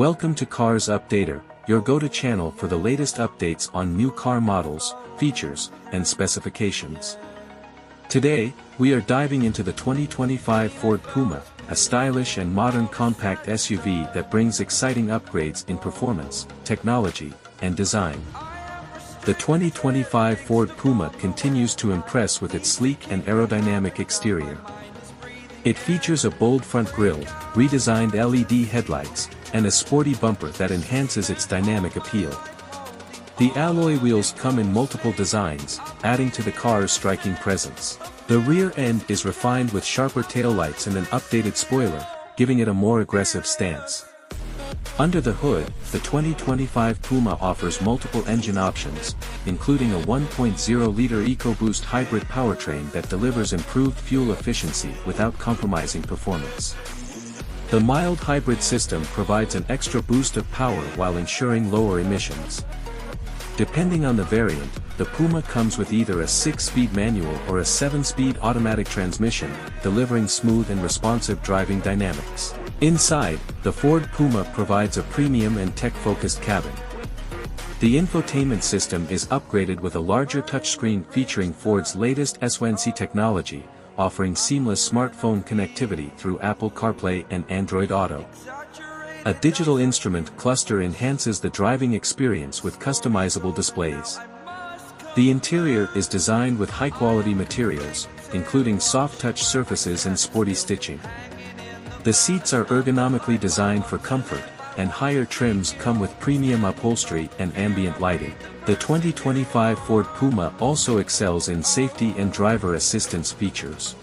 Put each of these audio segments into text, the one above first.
Welcome to Cars Updater, your go-to channel for the latest updates on new car models, features, and specifications. Today, we are diving into the 2025 Ford Puma, a stylish and modern compact SUV that brings exciting upgrades in performance, technology, and design. The 2025 Ford Puma continues to impress with its sleek and aerodynamic exterior. It features a bold front grille, redesigned LED headlights, and a sporty bumper that enhances its dynamic appeal. The alloy wheels come in multiple designs, adding to the car's striking presence. The rear end is refined with sharper taillights and an updated spoiler, giving it a more aggressive stance. Under the hood, the 2025 Puma offers multiple engine options, including a 1.0-liter EcoBoost hybrid powertrain that delivers improved fuel efficiency without compromising performance. The mild hybrid system provides an extra boost of power while ensuring lower emissions. Depending on the variant, the Puma comes with either a 6-speed manual or a 7-speed automatic transmission, delivering smooth and responsive driving dynamics. Inside, the Ford Puma provides a premium and tech-focused cabin. The infotainment system is upgraded with a larger touchscreen featuring Ford's latest SUV technology, offering seamless smartphone connectivity through Apple CarPlay and Android Auto. A digital instrument cluster enhances the driving experience with customizable displays. The interior is designed with high-quality materials, including soft-touch surfaces and sporty stitching. The seats are ergonomically designed for comfort, and higher trims come with premium upholstery and ambient lighting. The 2025 Ford Puma also excels in safety and driver assistance features.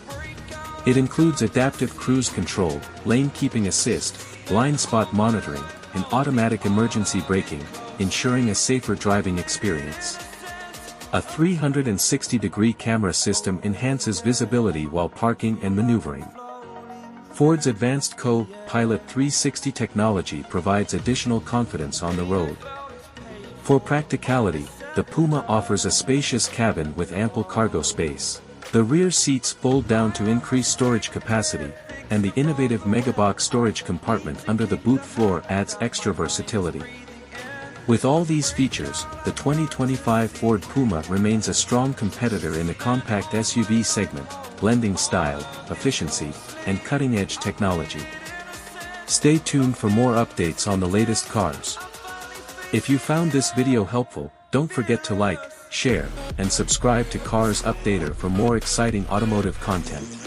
It includes adaptive cruise control, lane keeping assist, blind spot monitoring, and automatic emergency braking, ensuring a safer driving experience. A 360-degree camera system enhances visibility while parking and maneuvering. Ford's advanced Co-Pilot 360 technology provides additional confidence on the road. For practicality, the Puma offers a spacious cabin with ample cargo space. The rear seats fold down to increase storage capacity, and the innovative Megabox storage compartment under the boot floor adds extra versatility. With all these features, the 2025 Ford Puma remains a strong competitor in the compact SUV segment, blending style, efficiency, and cutting-edge technology. Stay tuned for more updates on the latest cars. If you found this video helpful, don't forget to like, share, and subscribe to Cars Updater for more exciting automotive content.